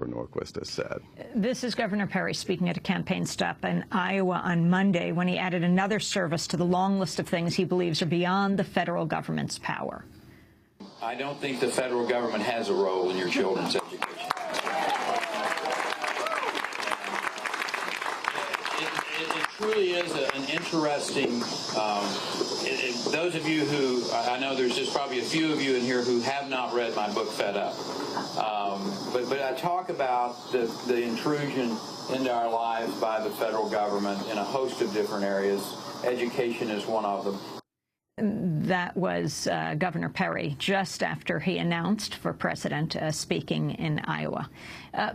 Deborah Norquist has said. This is Governor Perry speaking at a campaign stop in Iowa on Monday when he added another service to the long list of things he believes are beyond the federal government's power. I don't think the federal government has a role in your children's education. It truly is an interesting, those of you who, I know there's just probably a few of you in here who have not read my book, Fed Up. But I talk about the intrusion into our lives by the federal government in a host of different areas. Education is one of them. That was Governor Perry just after he announced for president, speaking in Iowa.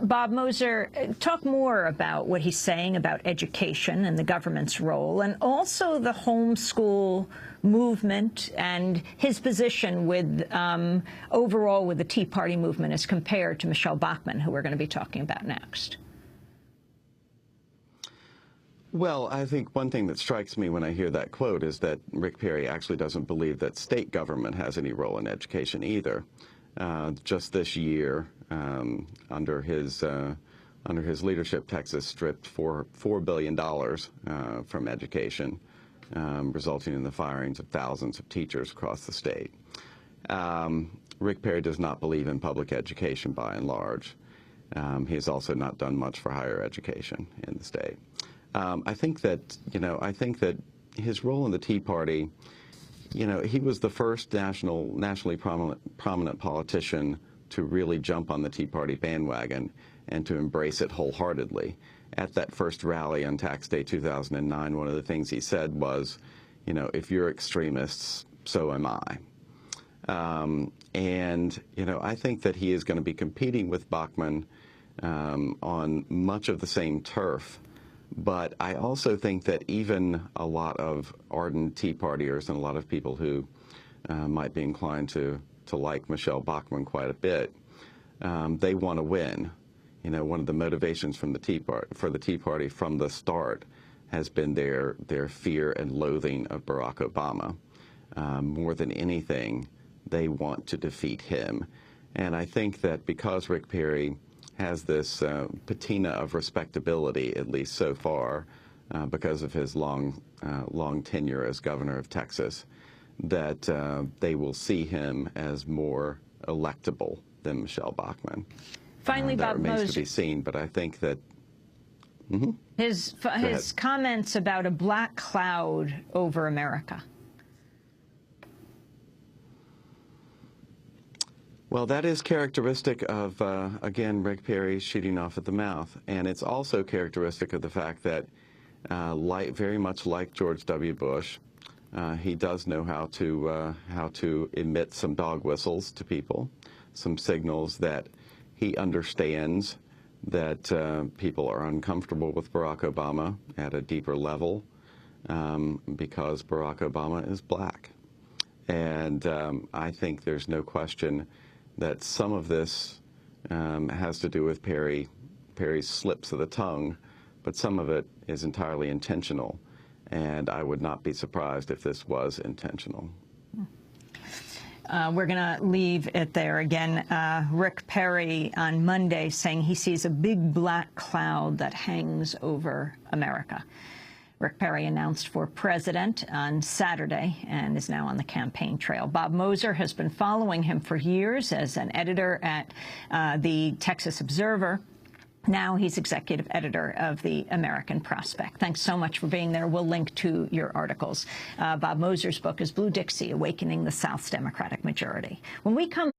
Bob Moser, talk more about what he's saying about education and the government's role, and also the homeschool movement and his position with overall with the Tea Party movement as compared to Michelle Bachmann, who we're going to be talking about next. Well, I think one thing that strikes me when I hear that quote is that Rick Perry actually doesn't believe that state government has any role in education either. Just this year, under his leadership, Texas stripped $4 billion from education, resulting in the firings of thousands of teachers across the state. Rick Perry does not believe in public education by and large. He has also not done much for higher education in the state. I think that his role in the Tea Party, he was the first nationally prominent politician to really jump on the Tea Party bandwagon and to embrace it wholeheartedly. At that first rally on Tax Day 2009, one of the things he said was, if you're extremists, so am I. I think that he is going to be competing with Bachmann on much of the same turf. But I also think that even a lot of ardent Tea Partiers and a lot of people who might be inclined to like Michelle Bachmann quite a bit, they want to win. One of the motivations for the Tea Party from the start has been their fear and loathing of Barack Obama. More than anything, they want to defeat him. And I think that because Rick Perry has this patina of respectability, at least so far, because of his long tenure as governor of Texas, that they will see him as more electable than Michelle Bachmann. Finally, that Bob remains Moser, to be seen, but I think that his comments about a black cloud over America. Well, that is characteristic of, again, Rick Perry shooting off at the mouth. And it's also characteristic of the fact that, very much like George W. Bush, he does know how to emit some dog whistles to people, some signals that he understands that people are uncomfortable with Barack Obama at a deeper level because Barack Obama is black. And I think there's no question that some of this has to do with Perry's slips of the tongue, but some of it is entirely intentional. And I would not be surprised if this was intentional. We're going to leave it there. Again, Rick Perry on Monday saying he sees a big black cloud that hangs over America. Rick Perry announced for president on Saturday and is now on the campaign trail. Bob Moser has been following him for years as an editor at the Texas Observer. Now he's executive editor of the American Prospect. Thanks so much for being there. We'll link to your articles. Bob Moser's book is Blue Dixie, Awakening the South's Democratic Majority. When we come